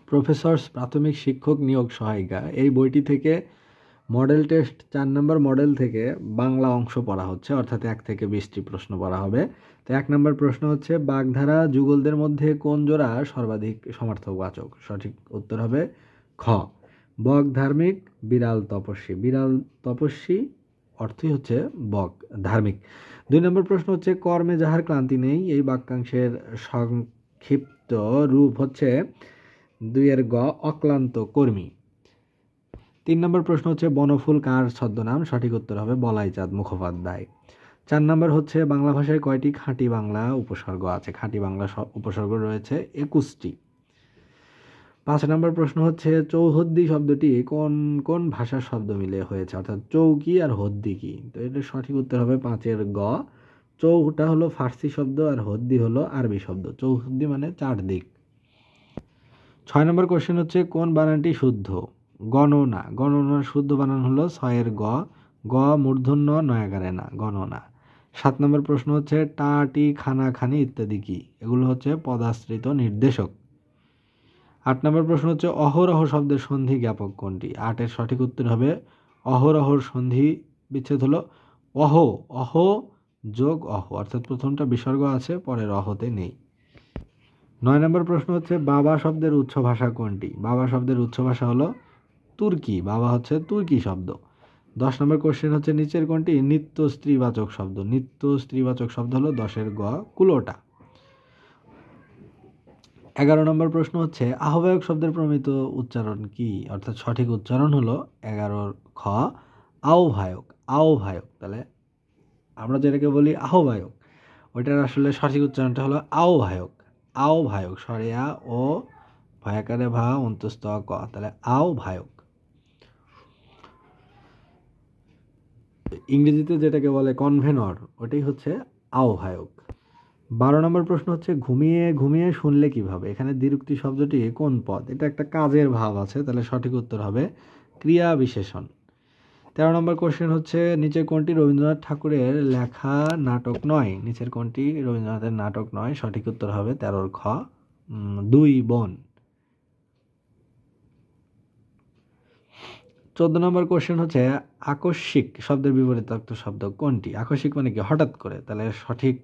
Professors প্রাথমিক শিক্ষক নিয়োগ সহায়িকা এই বইটি থেকে মডেল টেস্ট 4 নম্বর মডেল থেকে বাংলা অংশ পড়া হচ্ছে, অর্থাৎ 1 থেকে 20টি প্রশ্ন পড়া হবে। তো 1 নম্বর প্রশ্ন হচ্ছে, বাগধারা যুগলদের মধ্যে কোন জোড়া সর্বাধিক সমার্থকবাচক? সঠিক উত্তর হবে খ। বক ধার্মিক, বিড়াল তপস্বী। বিড়াল তপস্বী অর্থই হচ্ছে বক ধার্মিক। 2 নম্বর প্রশ্ন হচ্ছে, কর্মে যাহার ক্লান্তি নেই এই বাক্যাংশের সংক্ষিপ্ত রূপ হচ্ছে 2 এর গ অক্লান্ত কর্মী। 3 নম্বর প্রশ্ন হচ্ছে, বনফুল কার ছদ্মনাম? সঠিক উত্তর হবে বলাইচাঁদ মুখোপাধ্যায়। 4 নম্বর হচ্ছে, বাংলা ভাষায় কয়টি খাঁটি বাংলা উপসর্গ আছে? খাঁটি বাংলা উপসর্গ রয়েছে 21টি। 5 নম্বর প্রশ্ন হচ্ছে, চৌহদ্দি শব্দটি কোন কোন ভাষার শব্দ মিলে হয়েছে? অর্থাৎ চৌকি আর হদ্দি কি? তো এটা সঠিক উত্তর হবে 5 এর গ। চৌটা হলো ফার্সি শব্দ আর হদ্দি হলো আরবি শব্দ। চৌহদ্দি মানে 4 দিক। 6 নম্বর কোশ্চেন হচ্ছে, কোন বানানটি শুদ্ধ? গণনা। গণনার শুদ্ধ বানান হলো 6 এর গ। গ মূর্ধন্য নয়াকারে না, গণনা। 7 নম্বর প্রশ্ন হচ্ছে, টা টি খানা খানি ইত্যাদি কি? এগুলো হচ্ছে পদাশ্রিত নির্দেশক। 8 নম্বর প্রশ্ন হচ্ছে, অহরহ শব্দের সন্ধি জ্ঞাপক কোনটি? 8 এর সঠিক উত্তর হবে অহরহর সন্ধি বিচ্ছেদ হলো অহ। অহ যোগ অহ, অর্থাৎ প্রথমটা বিসর্গ আছে, পরের অহতে নেই। 9 নম্বর প্রশ্ন হচ্ছে, বাবা শব্দের উৎস ভাষা কোনটি? বাবা শব্দের উৎস ভাষা হলো তুর্কি। বাবা হচ্ছে তুর্কি শব্দ। 10 নম্বর কোশ্চেন হচ্ছে, নিচের কোনটি নিত্য স্ত্রীবাচক শব্দ? নিত্য স্ত্রীবাচক শব্দ হলো 10 এর গ কুলোটা। 11 নম্বর প্রশ্ন হচ্ছে, আহ্বায়ক শব্দের প্রমিত উচ্চারণ কি? অর্থাৎ সঠিক উচ্চারণ হলো 11 খ আহ্বায়ক। আহ্বায়ক, তাহলে আমরা যেটাকে বলি আহ্বায়ক, ওইটার আসলে সঠিক উচ্চারণটা হলো আহ্বায়ক। আহ্বায়ক, সরেয়া ও ভয়াকারে ভা অন্তস্থ ক, তাহলে আহ্বায়ক। ইংরেজিতে যেটাকে বলে কনভেনর, ওটাই হচ্ছে আহ্বায়ক। 12 নম্বর প্রশ্ন হচ্ছে, ঘুমিয়ে ঘুমিয়ে শুনলে কিভাবে? এখানে দ্বিরুক্তি শব্দটি কোন পদ? এটা একটা কাজের ভাব আছে, তাহলে সঠিক উত্তর হবে ক্রিয়া বিশেষণ। 13 নম্বর কোশ্চেন হচ্ছে, নিচের কোনটি রবীন্দ্রনাথ ঠাকুরের লেখা নাটক নয়? নিচের কোনটি রবীন্দ্রনাথের নাটক নয়? সঠিক উত্তর হবে 13 খ 2 বোন। 14 নম্বর কোশ্চেন হচ্ছে, আকস্মিক শব্দের বিপরীতার্থ শব্দ কোনটি? আকস্মিক মানে কি? হঠাৎ করে। তাহলে সঠিক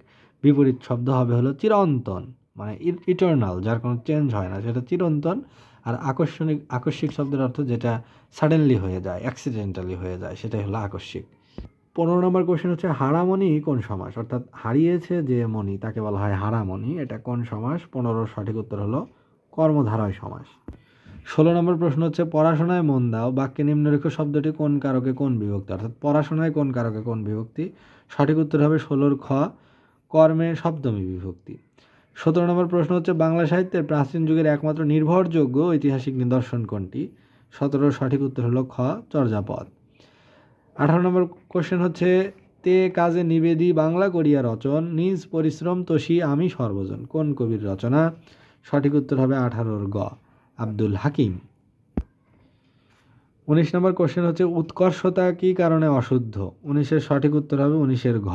বিপরীত শব্দ হবে হলো চিরন্তন, মানে ইটার্নাল, যার কোনো চেঞ্জ হয় না, সেটা চিরন্তন। আর আকস্মিক শব্দের অর্থ যেটা সাডেনলি হয়ে যায়, অ্যাক্সিডেন্টালি হয়ে যায়, সেটাই হলো আকস্মিক। 15 নম্বর কোশ্চেন হচ্ছে, হারামণি কোন সমাস? অর্থাৎ হারিয়েছে যে মণি তাকে বলা হয় হারামণি, এটা কোন সমাস? 15 সঠিক উত্তর হলো কর্মধারয় সমাস। 16 নম্বর প্রশ্ন হচ্ছে, পড়াশোনায় মন দাও বাক্যে নিম্নলিখিত শব্দটি কোন কারকে কোন বিভক্তি? অর্থাৎ পড়াশোনায় কোন কারকে কোন বিভক্তি? সঠিক উত্তর হবে 16 খ কর্মে সপ্তমী বিভক্তি। 17 নম্বর প্রশ্ন হচ্ছে, বাংলা সাহিত্যের প্রাচীন যুগের একমাত্র নির্ভরযোগ্য ঐতিহাসিক নিদর্শন কোনটি? 17 সঠিক উত্তর হলো খ চর্যাপদ। 18 নম্বর কোশ্চেন হচ্ছে, তে কাজে নিবেদি বাংলা করিয়া রচন নিজ পরিশ্রম তোষি আমি সর্বজন কোন কবির রচনা? সঠিক উত্তর হবে 18 গ আব্দুল হাকিম। 19 নম্বর কোশ্চেন হচ্ছে, উৎকর্ষতা কি কারণে অশুদ্ধ? 19 সঠিক উত্তর হবে 19 ঘ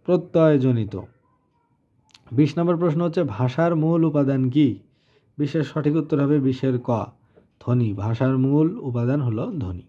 প্রত্যয়জনিত। 20 নম্বর প্রশ্ন হচ্ছে, ভাষার মূল উপাদান কি? 20 সঠিক উত্তর হবে 20 ক ধ্বনি। ভাষার মূল উপাদান হলো ধ্বনি।